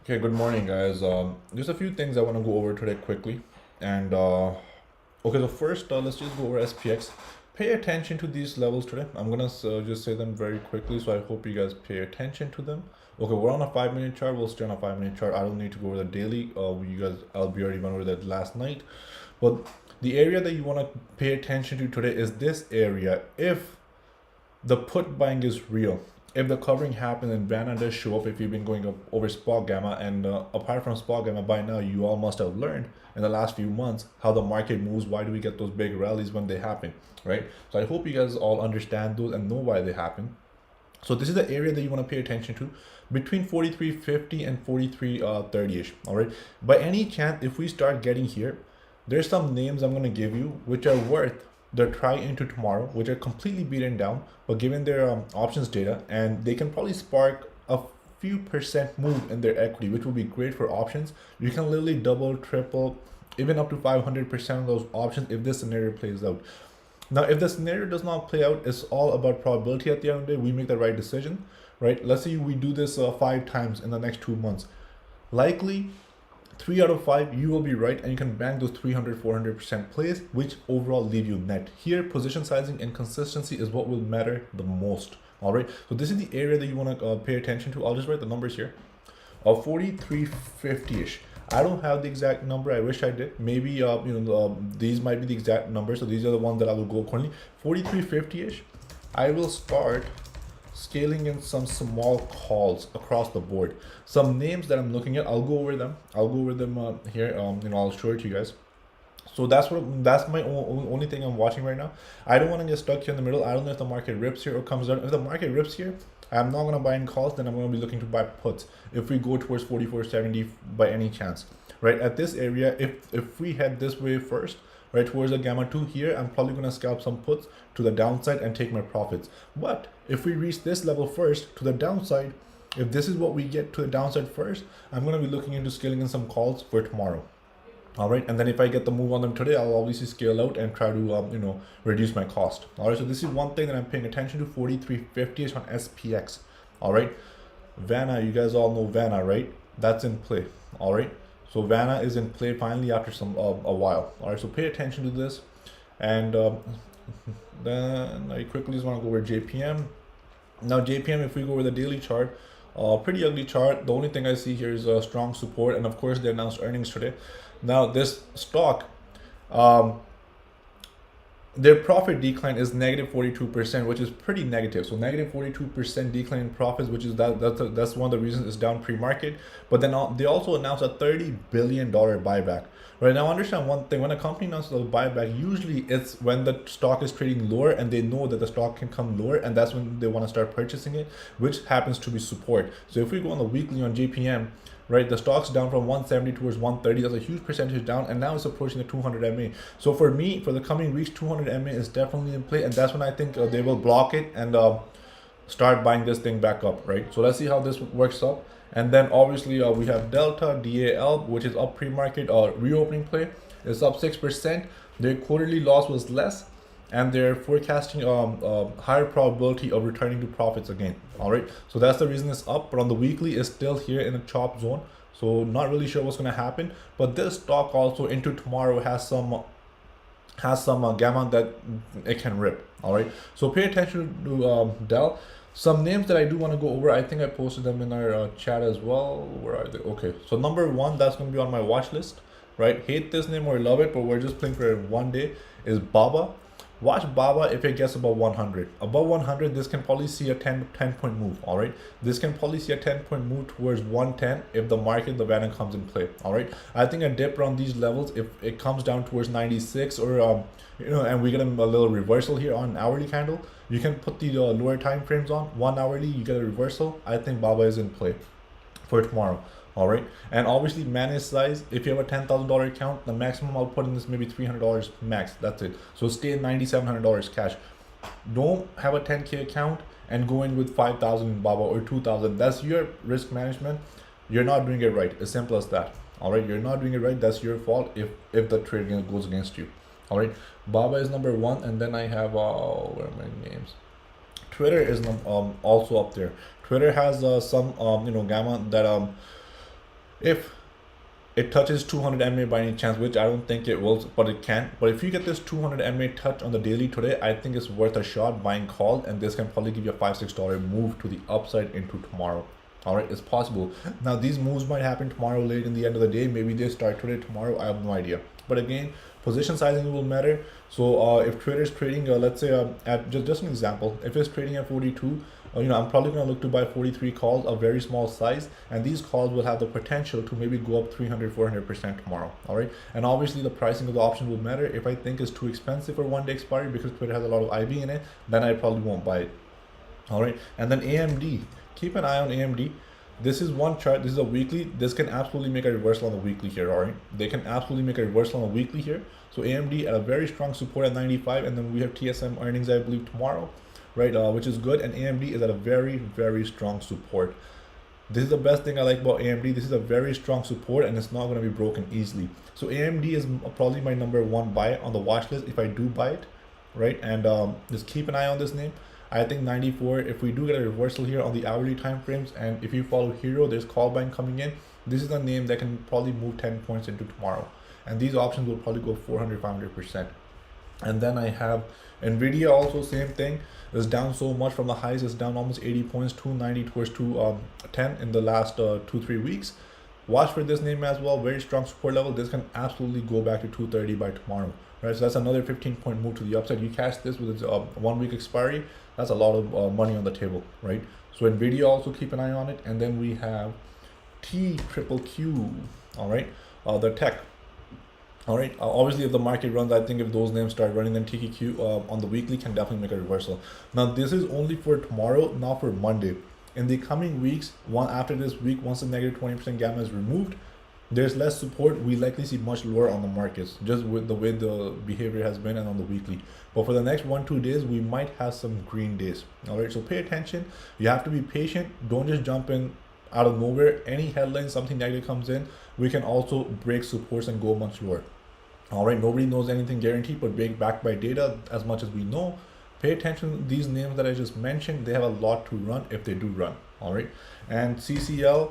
Okay, good morning, guys. Just a few things I want to go over today quickly. And okay, so first, let's just go over SPX. Pay attention to these levels today. I'm gonna just say them very quickly, so I hope you guys pay attention to them. Okay, we're on a 5 minute chart. We'll stay on a 5 minute chart. I don't need to go over the daily. You guys, we already went over that last night. But the area that you want to pay attention to today is this area. If the put buying is real, if the covering happens and Vanna does show up, if you've been going up over spot gamma, and apart from spot gamma, by now you all must have learned in the last few months how the market moves. Why do we get those big rallies when they happen, right? So I hope you guys all understand those and know why they happen. So this is the area that you want to pay attention to, between 43.50 and 43.30ish. All right, by any chance, if we start getting here, there's some names I'm going to give you which are worth their try into tomorrow, which are completely beaten down, but given their options data, and they can probably spark a few percent move in their equity, which will be great for options. You can literally double, triple, even up to 500% of those options if this scenario plays out. Now, if the scenario does not play out, it's all about probability at the end of the day. We make the right decision, right? Let's say we do this 5 times in the next 2 months. Likely, 3 out of 5 you will be right, and you can bank those 300-400% plays, which overall leave you net. Here, position sizing and consistency is what will matter the most. All right, so this is the area that you want to pay attention to. I'll just write the numbers here. 43.50ish. I don't have the exact number. I wish I did. Maybe these might be the exact numbers. So these are the ones that I will go accordingly. 43.50ish. I will start scaling in some small calls across the board. Some names that I'm looking at, I'll go over them. Here. I'll show it to you guys. So that's my only thing I'm watching right now. I don't want to get stuck here in the middle. I don't know if the market rips here or comes down. If the market rips here, I'm not going to buy in calls. Then I'm going to be looking to buy puts if we go towards 44.70 by any chance. Right at this area, if we head this way first, right towards the gamma 2 here, I'm probably going to scalp some puts to the downside and take my profits. But if we reach this level first to the downside, if this is what we get to the downside first, I'm going to be looking into scaling in some calls for tomorrow. All right, and then if I get the move on them today, I'll obviously scale out and try to reduce my cost. All right, so this is one thing that I'm paying attention to. 43.50 on SPX. All right, Vanna, you guys all know Vanna, right? That's in play. All right, so Vanna is in play finally after a while. All right, so pay attention to this, and then I quickly just want to go over JPM. Now JPM, if we go over the daily chart, pretty ugly chart. The only thing I see here is strong support, and of course they announced earnings today. Now this stock, their profit decline is negative 42%, which is pretty negative. So negative 42% decline in profits, which is that's one of the reasons it's down pre-market. But then they also announced a $30 billion buyback. Right now, understand one thing: when a company announces a buyback, usually it's when the stock is trading lower and they know that the stock can come lower, and that's when they want to start purchasing it, which happens to be support. So if we go on the weekly on JPM, right, the stock's down from 170 towards 130. That's a huge percentage down, and now it's approaching the 200 MA. So for me, for the coming weeks, 200 MA is definitely in play, and that's when I think they will block it and start buying this thing back up, right? So let's see how this works up. And then obviously we have Delta DAL, which is up pre-market reopening play. It's up 6%. Their quarterly loss was less, and they're forecasting higher probability of returning to profits again. All right, so that's the reason it's up. But on the weekly, it's still here in a chop zone. So not really sure what's going to happen. But this stock also into tomorrow has some gamma that it can rip. All right, so pay attention to Dell. Some names that I do want to go over, I think I posted them in our chat as well. Where are they? Okay, so number one, that's going to be on my watch list, right? Hate this name or love it, but we're just playing for it one day, is Baba. Watch Baba if it gets above 100. Above 100, this can probably see a 10 point move, all right? This can probably see a 10-point move towards 110 if the market, the Vanna comes in play, all right? I think a dip around these levels, if it comes down towards 96 or, and we get a little reversal here on an hourly candle, you can put the lower time frames on. 1 hourly, you get a reversal. I think Baba is in play for tomorrow. All right, and obviously manage size. If you have a $10,000 account, the maximum I'll put in is maybe $300 max. That's it. So stay at $9,700 cash. Don't have a 10K account and go in with 5,000 in Baba or 2,000. That's your risk management. You're not doing it right. As simple as that. All right, you're not doing it right. That's your fault if the trade goes against you. All right, Baba is number one, and then I have where are my names? Twitter is also up there. Twitter has some gamma that if it touches 200 MA by any chance, which I don't think it will, but it can. But if you get this 200 MA touch on the daily today, I think it's worth a shot buying call, and this can probably give you a $5-6 move to the upside into tomorrow. All right, it's possible. Now these moves might happen tomorrow late in the end of the day. Maybe they start today, tomorrow. I have no idea. But again, position sizing will matter. So if trader is trading, let's say at just an example, if it's trading at 42, I'm probably going to look to buy 43 calls, a very small size, and these calls will have the potential to maybe go up 300-400% tomorrow. All right, and obviously the pricing of the option will matter. If I think it's too expensive for one day expiry because Twitter has a lot of IB in it, then I probably won't buy it. All right, and then AMD, keep an eye on AMD. This is one chart. This is a weekly. This can absolutely make a reversal on the weekly here. All right, they can absolutely make a reversal on the weekly here. So AMD at a very strong support at 95, and then we have TSM earnings, I believe, tomorrow, right? Which is good. And AMD is at a very, very strong support. This is the best thing I like about AMD. This is a very strong support, and it's not going to be broken easily. So AMD is probably my #1 buy on the watch list if I do buy it, right? And just keep an eye on this name. I think 94, if we do get a reversal here on the hourly time frames, and if you follow Hero, there's call buying coming in. This is a name that can probably move 10 points into tomorrow. And these options will probably go 400-500%. And then I have Nvidia also, same thing. It's down so much from the highs. It's down almost 80 points, 290 towards 210 in the last 2-3 weeks. Watch for this name as well. Very strong support level. This can absolutely go back to 230 by tomorrow. Right, so that's another 15-point move to the upside. You catch this with its 1 week expiry, that's a lot of money on the table, right? So Nvidia, also keep an eye on it. And then we have TQQQ, all right, the tech. All right, obviously if the market runs, I think if those names start running, then TQQ on the weekly can definitely make a reversal. Now this is only for tomorrow, not for Monday. In the coming weeks, after this week, once the negative 20% gamma is removed, there's less support. We likely see much lower on the markets, just with the way the behavior has been and on the weekly. But for the next 1-2 days, we might have some green days. All right, so pay attention. You have to be patient. Don't just jump in out of nowhere. Any headline, something negative comes in, we can also break supports and go much lower. All right, nobody knows anything guaranteed, but being backed by data as much as we know. Pay attention. These names that I just mentioned, they have a lot to run if they do run. All right, and CCL,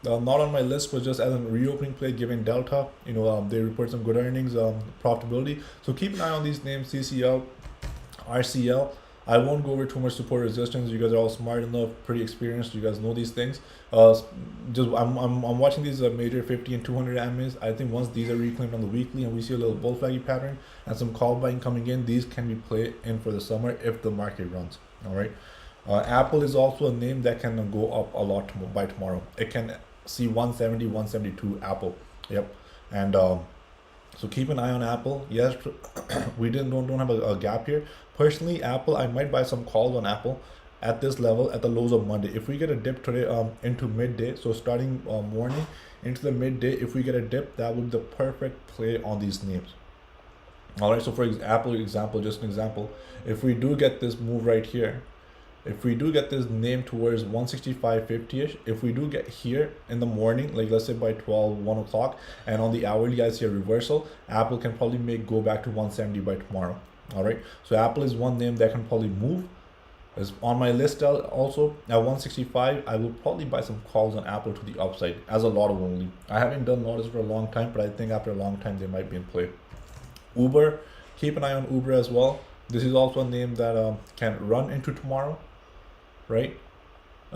not on my list, but just as a reopening play given Delta. They report some good earnings, profitability. So keep an eye on these names, CCL, RCL. I won't go over too much support resistance. You guys are all smart enough, pretty experienced. You guys know these things. I'm watching these major 50 and 200 MAs. I think once these are reclaimed on the weekly and we see a little bull flaggy pattern and some call buying coming in, these can be played in for the summer if the market runs. All right. Apple is also a name that can go up a lot by tomorrow. It can see 170, 172 Apple. Yep. And so keep an eye on Apple. Yes, we don't have a gap here. Personally, Apple, I might buy some calls on Apple at this level at the lows of Monday. If we get a dip today into midday, so starting morning into the midday, if we get a dip, that would be the perfect play on these names. All right, so for example, just an example, if we do get this move right here, if we do get this name towards 165.50ish, if we do get here in the morning, like let's say by 1 o'clock, and on the hourly guys see a reversal, Apple can probably go back to 170 by tomorrow. All right, so Apple is one name that can probably move. Is on my list also at 165. I will probably buy some calls on Apple to the upside as a lot of only. I haven't done lots for a long time, but I think after a long time they might be in play. Uber, keep an eye on Uber as well. This is also a name that can run into tomorrow, right?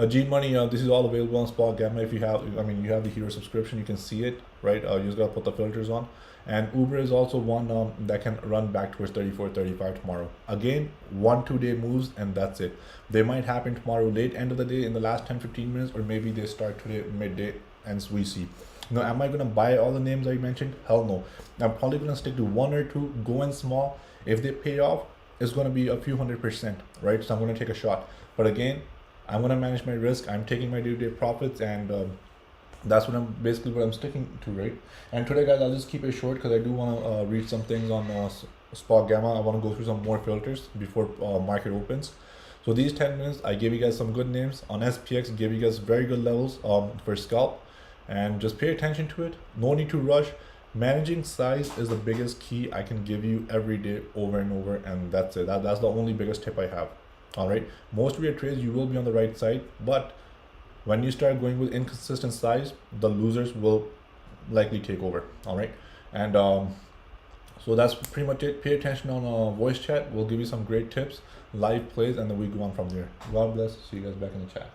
G Money, this is all available on Spot Gamma. If you have, you have the Hero subscription, you can see it, right? You just gotta put the filters on. And Uber is also one that can run back towards 34, 35 tomorrow. Again, 1-2 day moves, and that's it. They might happen tomorrow late end of the day in the last 10-15 minutes, or maybe they start today midday, and we see. Now, am I gonna buy all the names I mentioned? Hell no. I'm probably gonna stick to 1 or 2, go in small. If they pay off, it's gonna be a few 100%, right? So I'm gonna take a shot. But again, I'm gonna manage my risk. I'm taking my day-to-day profits, and that's what I'm sticking to, right? And today, guys, I'll just keep it short because I do want to read some things on Spot Gamma. I want to go through some more filters before market opens. So these 10 minutes, I gave you guys some good names on SPX. Gave you guys very good levels for scalp, and just pay attention to it. No need to rush. Managing size is the biggest key I can give you every day, over and over, and that's it. That's the only biggest tip I have. All right, most of your trades you will be on the right side, but When you start going with inconsistent size, the losers will likely take over. All right, and so that's pretty much it. Pay attention on voice chat. We'll give you some great tips, live plays, and then we go on from there. God bless. See you guys back in the chat.